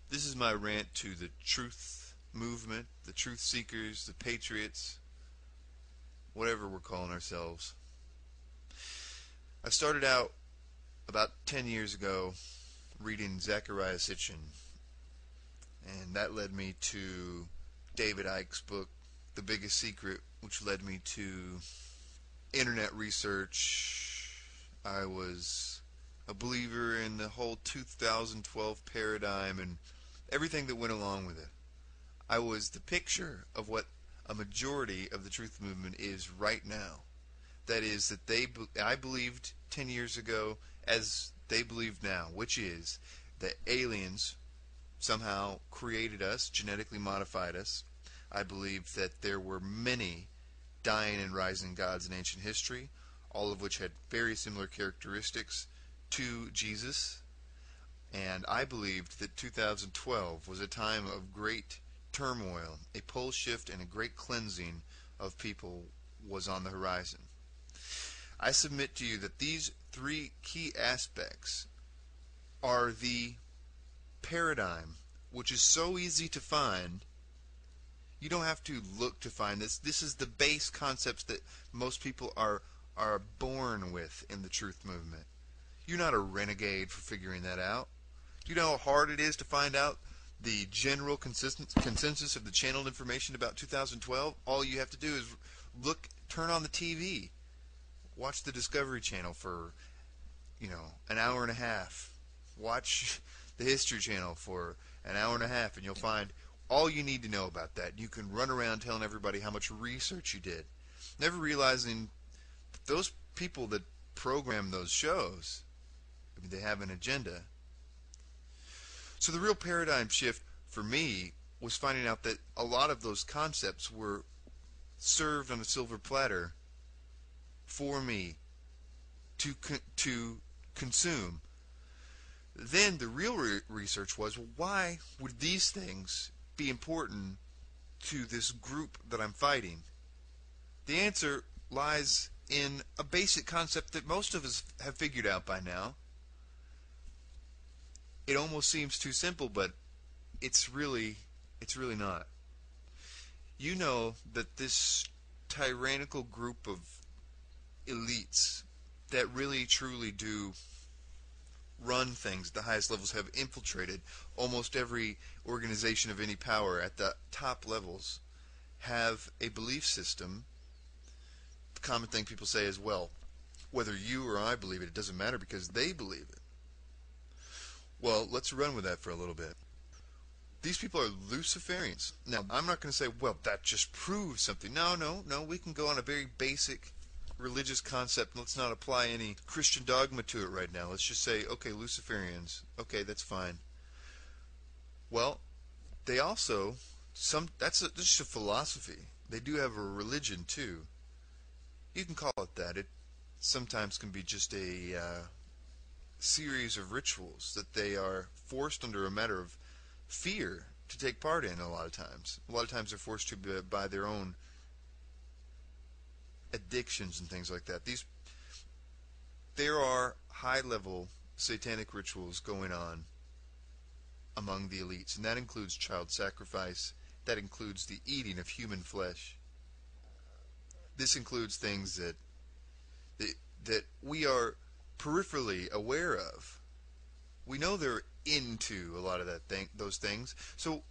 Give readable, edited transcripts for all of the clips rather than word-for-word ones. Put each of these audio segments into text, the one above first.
This is my rant to the truth movement, the truth seekers, the patriots, whatever we're calling ourselves. I started out about 10 years ago reading Zecharia Sitchin, and that led me to David Icke's book, The Biggest Secret, which led me to internet research. I was a believer in the whole 2012 paradigm and everything that went along with it. I was the picture of what a majority of the truth movement is right now. That is, that I believed 10 years ago as they believe now, which is that aliens somehow created us, genetically modified us. I believed that there were many dying and rising gods in ancient history, all of which had very similar characteristics to Jesus. And I believed that 2012 was a time of great turmoil, a pole shift and a great cleansing of people was on the horizon. I submit to you that these three key aspects are the paradigm, which is so easy to find. You don't have to look to find this. This is the base concepts that most people are born with in the truth movement. You're not a renegade for figuring that out. Do you know how hard it is to find out the general consensus of the channeled information about 2012? All you have to do is turn on the TV, watch the Discovery Channel for, an hour and a half. Watch the History Channel for an hour and a half, and you'll find all you need to know about that. You can run around telling everybody how much research you did, never realizing that those people that program those shows, they have an agenda. So the real paradigm shift for me was finding out that a lot of those concepts were served on a silver platter for me to consume. Then the real research was, well, why would these things be important to this group that I'm fighting? The answer lies in a basic concept that most of us have figured out by now. It almost seems too simple, but it's really not. You know that this tyrannical group of elites that really truly do run things at the highest levels have infiltrated almost every organization of any power at the top levels, have a belief system. The common thing people say is, well, whether you or I believe it, it doesn't matter because they believe it. Well, let's run with that for a little bit. These people are Luciferians. Now, I'm not going to say, well, that just proves something. No, we can go on a very basic religious concept. Let's not apply any Christian dogma to it right now. Let's just say, okay, Luciferians. Okay, that's fine. Well, they also, that's just a philosophy. They do have a religion, too. You can call it that. It sometimes can be just a series of rituals that they are forced under a matter of fear to take part in a lot of times. A lot of times they're forced to by their own addictions and things like that. There are high-level satanic rituals going on among the elites, and that includes child sacrifice, that includes the eating of human flesh. This includes things that we are peripherally aware of. We know they're into a lot of those things. So,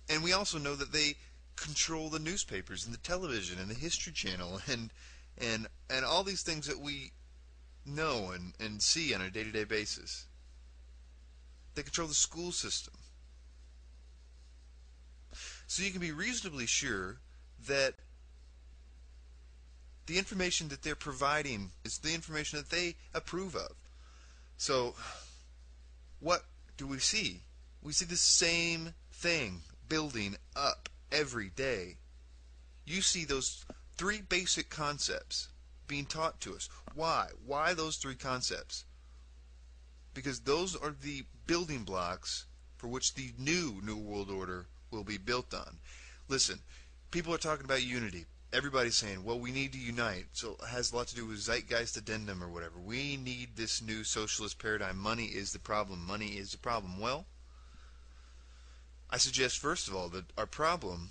and we also know that they control the newspapers and the television and the History Channel and all these things that we know and see on a day-to-day basis. They control the school system. So you can be reasonably sure that the information that they're providing is the information that they approve of. So, what do we see? We see the same thing building up every day. You see those three basic concepts being taught to us. Why? Why those three concepts? Because those are the building blocks for which the New World Order will be built on. Listen, people are talking about unity. Everybody's saying, well, we need to unite. So it has a lot to do with zeitgeist addendum or whatever. We need this new socialist paradigm. Money is the problem. Money is the problem. Well, I suggest, first of all, that our problem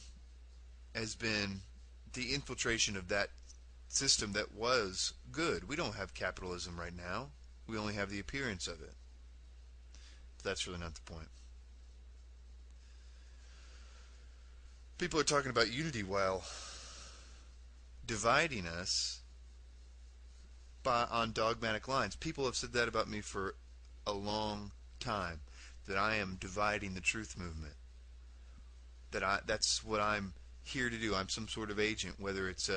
has been the infiltration of that system that was good. We don't have capitalism right now. We only have the appearance of it. But that's really not the point. People are talking about unity while dividing us on dogmatic lines. People have said that about me for a long time, that I am dividing the truth movement. That's what I'm here to do. I'm some sort of agent, whether it's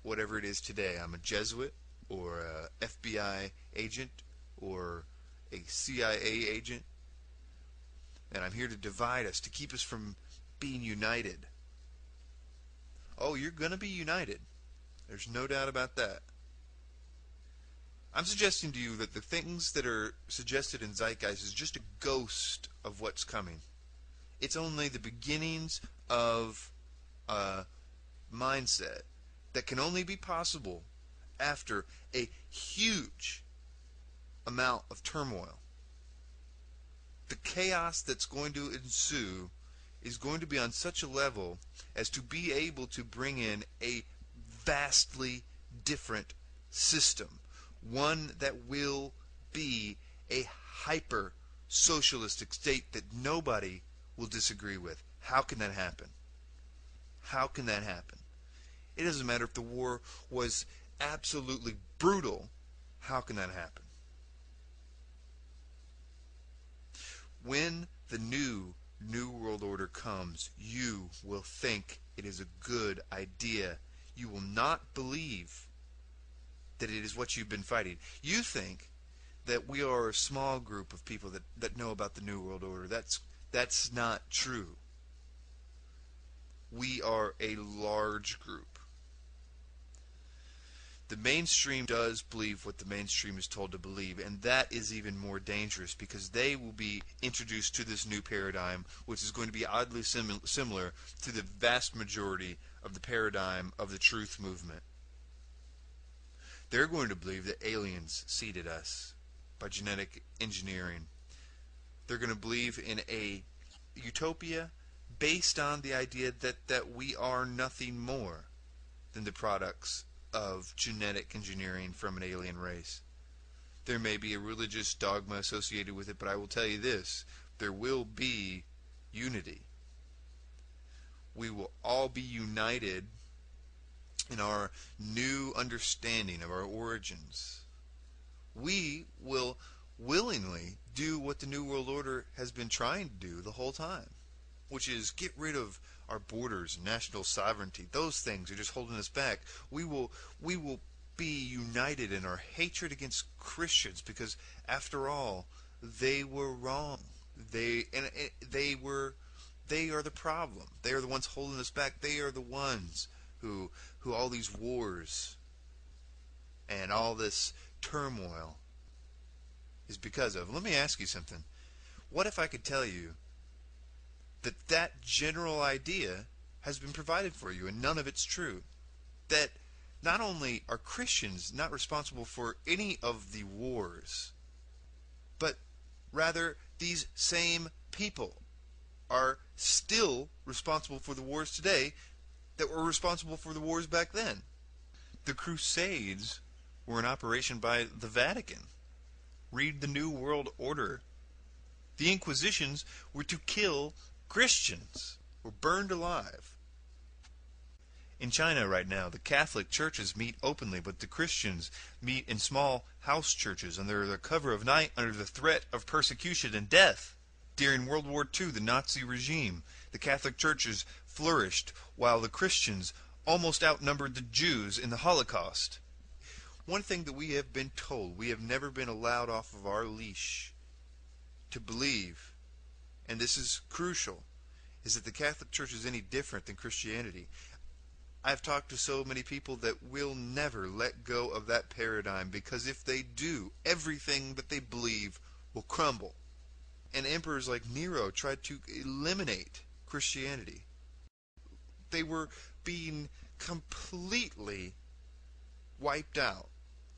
whatever it is today. I'm a Jesuit or a FBI agent or a CIA agent, and I'm here to divide us, to keep us from being united. Oh, you're going to be united. There's no doubt about that. I'm suggesting to you that the things that are suggested in Zeitgeist is just a ghost of what's coming. It's only the beginnings of a mindset that can only be possible after a huge amount of turmoil. The chaos that's going to ensue is going to be on such a level as to be able to bring in a vastly different system. One that will be a hyper-socialistic state that nobody will disagree with. How can that happen? How can that happen? It doesn't matter if the war was absolutely brutal. How can that happen? When the New World Order comes, you will think it is a good idea. You will not believe that it is what you've been fighting. You think that we are a small group of people that know about the New World Order. That's not true. We are a large group. The mainstream does believe what the mainstream is told to believe, and that is even more dangerous because they will be introduced to this new paradigm, which is going to be oddly similar to the vast majority of the paradigm of the truth movement. They're going to believe that aliens seeded us by genetic engineering. They're going to believe in a utopia based on the idea that we are nothing more than the products of genetic engineering from an alien race. There may be a religious dogma associated with it, but I will tell you this: there will be unity. We will all be united in our new understanding of our origins. We will willingly do what the New World Order has been trying to do the whole time, which is get rid of our borders and national sovereignty. Those things are just holding us back. We will be united in our hatred against Christians because, after all, they were wrong. They are the problem. They are the ones holding us back. They are the ones who all these wars and all this turmoil is because of. Let me ask you something. What if I could tell you that general idea has been provided for you and none of it's true? That not only are Christians not responsible for any of the wars, but rather these same people are still responsible for the wars today that were responsible for the wars back then. The Crusades were an operation by the Vatican. Read the New World Order. The Inquisitions were to kill Christians, were burned alive. In China right now, the Catholic churches meet openly, but the Christians meet in small house churches under the cover of night under the threat of persecution and death. During World War II, the Nazi regime, the Catholic churches flourished while the Christians almost outnumbered the Jews in the Holocaust. One thing that we have been told, we have never been allowed off of our leash to believe, and this is crucial, is that the Catholic Church is any different than Christianity. I've talked to so many people that will never let go of that paradigm, because if they do, everything that they believe will crumble. And emperors like Nero tried to eliminate Christianity. They were being completely wiped out,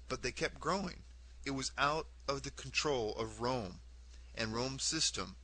but they kept growing. It was out of the control of Rome and Rome's system